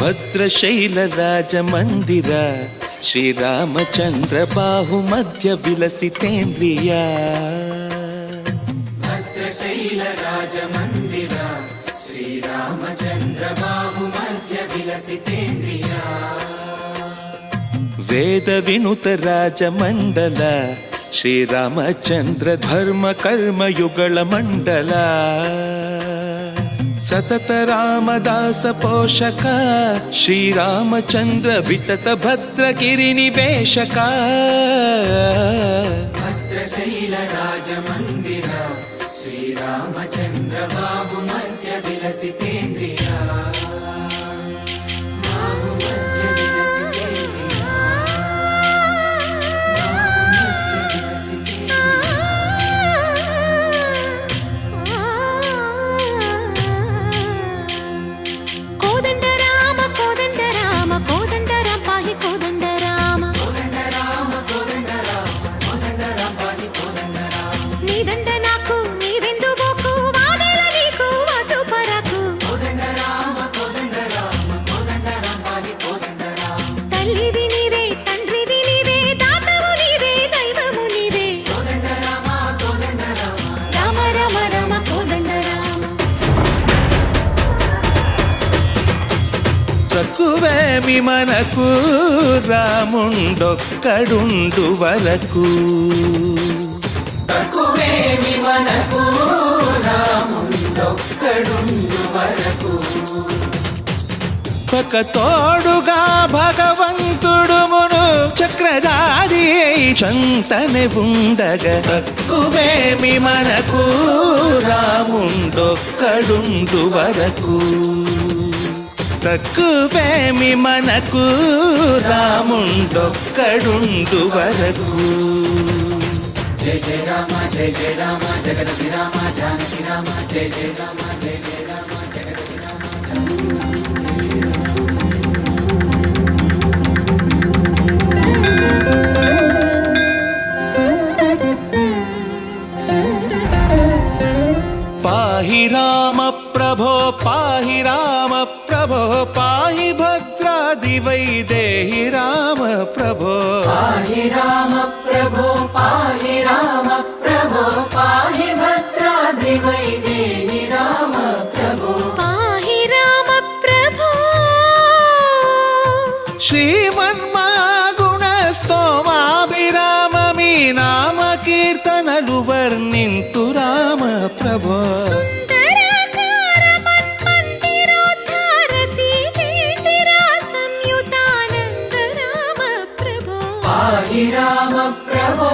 ಭದ್ರಶೈಲ ರಾಜ ಮಂದಿರ ಶ್ರೀರಾಮಚಂದ್ರ ಬಾಹು ಮಧ್ಯ ವಿಲಸಿತೇಂದ್ರಿಯ. ಭದ್ರಶೈಲ ರಾಜ ಮಂದಿರ ಶ್ರೀರಾಮಚಂದ್ರ ಬಾಹು ಮಧ್ಯ ವಿಲಸಿತೇಂದ್ರಿಯ. ವೇದ ವಿನುತ ರಾಜ ಮಂಡಲ ಶ್ರೀರಾಮಚಂದ್ರ ಧರ್ಮ ಕರ್ಮಯುಗಳ ಮಂಡಲ. ಸತತ ರಾಮದಾಸ ಪೋಷಕ ಶ್ರೀರಾಮಚಂದ್ರ ವಿತತ ಭದ್ರಗಿರಿ ನಿವೇಶಕ. ಭದ್ರಶೈಲ ರಾಜ ಮಂದಿರ ಶ್ರೀರಾಮಚಂದ್ರ ಬಾಹು ಮಧ್ಯ ವಿಲಸಿತೇಂದ್ರಿಯ. ಬಾಹು ಮಧ್ಯ ವಿಲಸಿತೇಂದ್ರಿಯ. ಬಾಹು ಮಧ್ಯ ವಿಲಸಿತೇಂದ್ರಿಯ. కోదండ రామ కోదండ రామ కోదండ రామ పాహి కోదండ రామ కోదండ రామ కోదండ రామ కోదండ రామ పాహి కోదండ రామ. నీదండ నాకు నీవెందు బోకు వాదల నీకు వద్దు పరకు. కోదండ రామ కోదండ రామ కోదండ రామ పాహి కోదండ రామ. తల్లివి నీవే తండ్రివి నీవే దాతవు నీవే దైవము నీవే. కోదండ రామ కోదండ రామ. రామ రామ రామ కోదండ రామ. తక్కువేమి మనకు రాముండొక్కడుండు వరకు. తక్కువేమి మనకు రాముండొక్కడుండు వరకు. ఒక తోడుగా భగవంతుడు మును చక్రధారి చంతనే ఉండగా. తక్కువేమి మనకు రాముండొక్కడుండు వరకు. తక్కువేమి మనకు రాముండొక్కడుండు వరకు. జయ జయ రామ జయ జయ రామ జగదపి రామ జానకి రామ జయ జయ రామ జయ జయ రామ జగదపి రామ. పాహి రామ ప్రభో పాహి రామ ప్రభో పాహి భద్రాది వైదేహి రామ ప్రభో. పాహి రామ ప్రభో పాహి రామ ప్రభో పాహి భద్రాద్రి వైదేహి రామ ప్రభో. పాహి రామ ప్రభో శ్రీమన్మాగుణ స్తోమాభిరామ మీ నామ కీర్తనలు వర్ణింతు రామ ప్రభో. సుందరాకార మన్మందిరోద్ధార సీతేందిర సంయుతానంద రామ ప్రభో. పాహి రామ ప్రభో